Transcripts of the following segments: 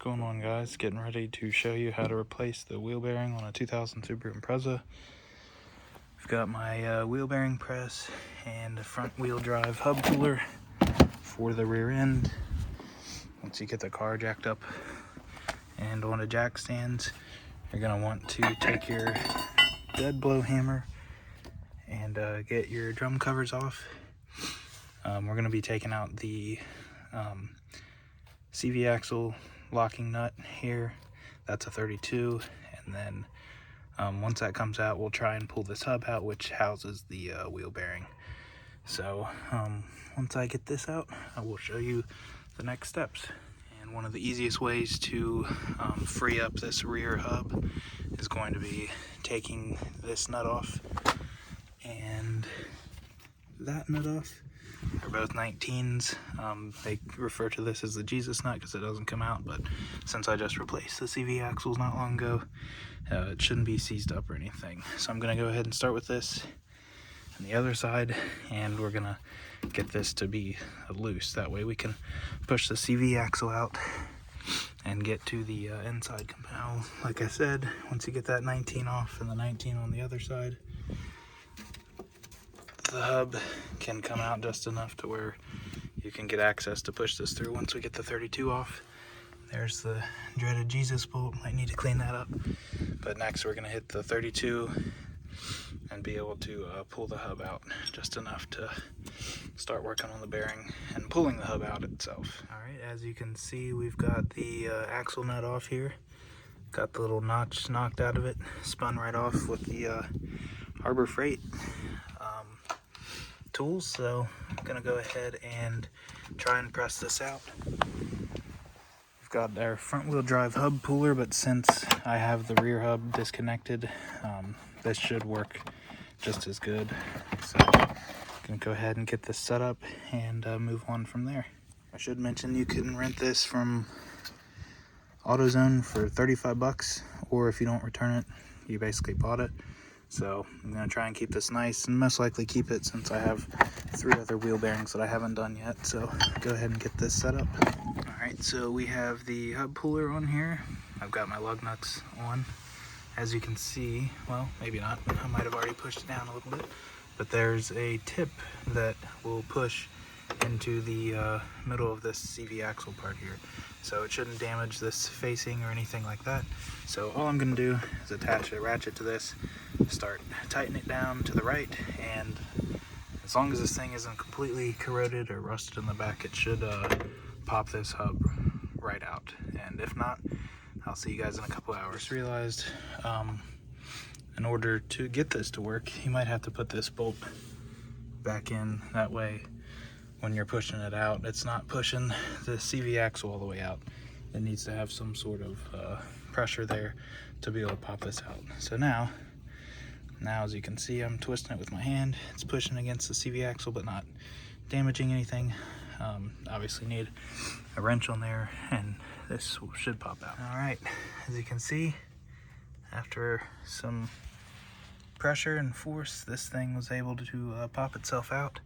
going on, guys? Getting ready to show you how to replace the wheel bearing on a 2000 Subaru Impreza. I've got my wheel bearing press and a front wheel drive hub puller for the rear end. Once you get the car jacked up and onto jack stands, you're going to want to take your dead blow hammer and get your drum covers off. We're going to be taking out the CV axle locking nut here. That's a 32, and then once that comes out, we'll try and pull this hub out, which houses the wheel bearing. So once I get this out, I will show you the next steps. And one of the easiest ways to free up this rear hub is going to be taking this nut off and that nut off. They're both 19s. They refer to this as the Jesus nut because it doesn't come out, but since I just replaced the CV axles not long ago, it shouldn't be seized up or anything. So I'm going to go ahead and start with this on the other side, and we're going to get this to be loose. That way we can push the CV axle out and get to the inside compound. Like I said, once you get that 19 off and the 19 on the other side, the hub can come out just enough to where you can get access to push this through. Once we get the 32 off, there's the dreaded Jesus bolt. Might need to clean that up. But next we're going to hit the 32 and be able to pull the hub out just enough to start working on the bearing and pulling the hub out itself. Alright, as you can see, we've got the axle nut off here. Got the little notch knocked out of it, spun right off with the Harbor Freight tools. So I'm gonna go ahead and try and press this out. We've got our front wheel drive hub puller, but since I have the rear hub disconnected, this should work just as good. So I'm gonna go ahead and get this set up and move on from there. I should mention you can rent this from AutoZone for 35 bucks, or if you don't return it, you basically bought it. So I'm going to try and keep this nice, and most likely keep it since I have 3 other wheel bearings that I haven't done yet. So go ahead and get this set up. Alright, so we have the hub puller on here. I've got my lug nuts on. As you can see, well, maybe not, I might have already pushed it down a little bit, but there's a tip that will push into the middle of this CV axle part here. So it shouldn't damage this facing or anything like that. So all I'm going to do is attach a ratchet to this, start tightening it down to the right, and as long as this thing isn't completely corroded or rusted in the back, it should pop this hub right out. And if not, I'll see you guys in a couple hours. Realized in order to get this to work, you might have to put this bolt back in. That way when you're pushing it out, it's not pushing the CV axle all the way out. It needs to have some sort of pressure there to be able to pop this out. So now as you can see, I'm twisting it with my hand. It's pushing against the CV axle but not damaging anything. Obviously need a wrench on there, and this should pop out. Alright, as you can see, after some pressure and force, this thing was able to pop itself out.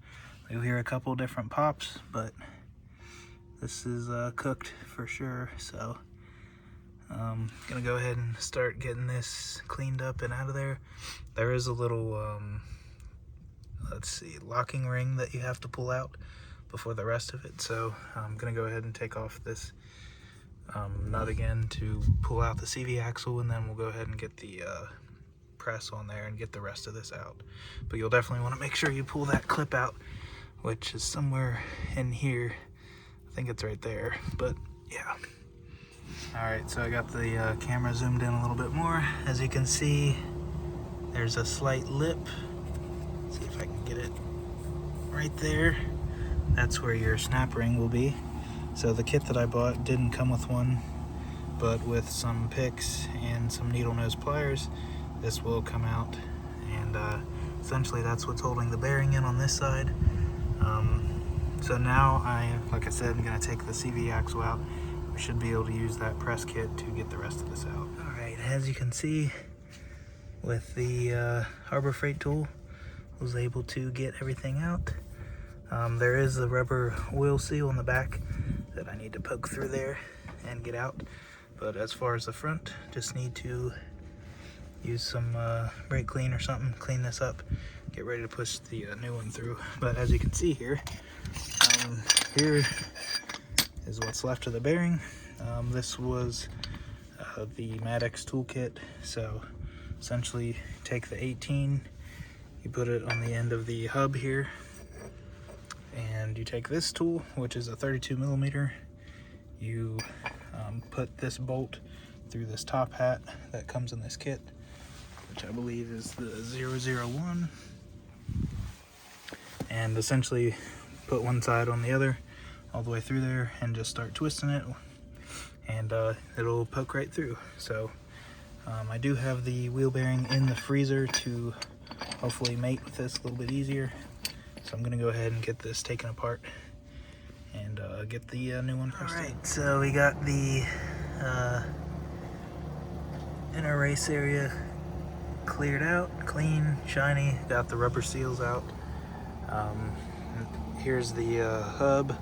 You'll hear a couple different pops, but this is cooked for sure. So gonna go ahead and start getting this cleaned up and out of there. There is a little locking ring that you have to pull out before the rest of it. So I'm gonna go ahead and take off this nut again to pull out the CV axle, and then we'll go ahead and get the press on there and get the rest of this out. But you'll definitely want to make sure you pull that clip out, which is somewhere in here. I think it's right there, but yeah. Alright, so I got the camera zoomed in a little bit more. As you can see, there's a slight lip. Let's see if I can get it right there. That's where your snap ring will be. So the kit that I bought didn't come with one, but with some picks and some needle nose pliers, this will come out. And essentially that's what's holding the bearing in on this side. So now like I said, I'm going to take the CV axle out. We should be able to use that press kit to get the rest of this out. Alright, as you can see, with the Harbor Freight tool, I was able to get everything out. There is a rubber oil seal in the back that I need to poke through there and get out. But as far as the front, just need to use some brake clean or something, clean this up, get ready to push the new one through. But as you can see here, here is what's left of the bearing. This was the Maddox toolkit. So essentially take the 18, you put it on the end of the hub here, and you take this tool, which is a 32 millimeter, you put this bolt through this top hat that comes in this kit, which I believe is the 001, and essentially put one side on the other all the way through there and just start twisting it, and it'll poke right through. So I do have the wheel bearing in the freezer to hopefully mate with this a little bit easier. So I'm gonna go ahead and get this taken apart and get the new one pressed. Alright, so we got the inner race area cleared out, clean, shiny, got the rubber seals out. Here's the hub.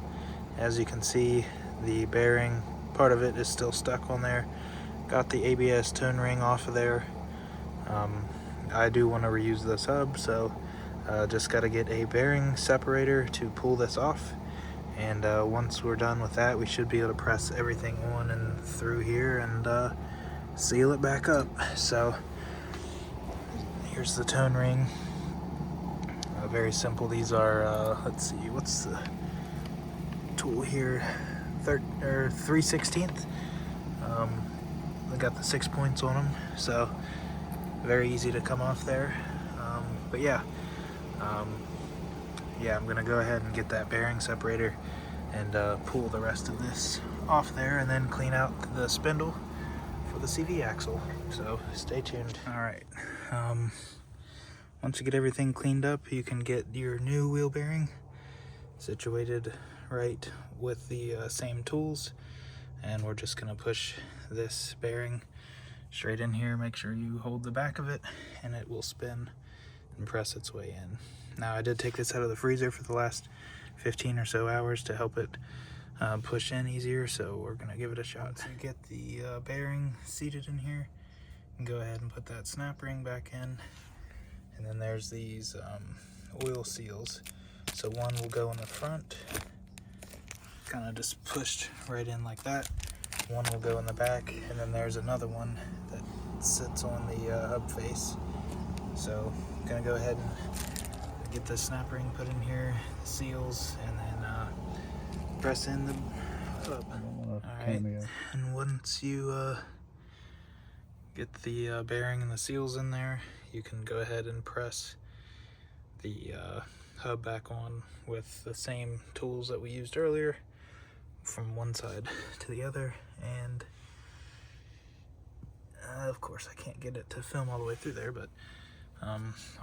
As you can see, the bearing, part of it is still stuck on there. Got the ABS tone ring off of there. I do want to reuse this hub, so just got to get a bearing separator to pull this off. And once we're done with that, we should be able to press everything on and through here and seal it back up. So here's the tone ring. Very simple. These are, let's see, what's the tool here? 3/16. I got the 6 points on them, so very easy to come off there. But yeah, I'm gonna go ahead and get that bearing separator and pull the rest of this off there, and then clean out the spindle for the CV axle. So stay tuned. All right. Once you get everything cleaned up, you can get your new wheel bearing situated right with the same tools, and we're just gonna push this bearing straight in here. Make sure you hold the back of it and it will spin and press its way in. Now I did take this out of the freezer for the last 15 or so hours to help it push in easier, so we're gonna give it a shot. To get the bearing seated in here, and go ahead and put that snap ring back in. And then there's these oil seals. So one will go in the front, kind of just pushed right in like that. One will go in the back, and then there's another one that sits on the hub face. So I'm gonna go ahead and get the snap ring put in here, the seals, and then press in the hub. Alright, and once you get the bearing and the seals in there, you can go ahead and press the hub back on with the same tools that we used earlier from one side to the other. And of course I can't get it to film all the way through there, but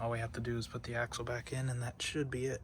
all we have to do is put the axle back in, and that should be it.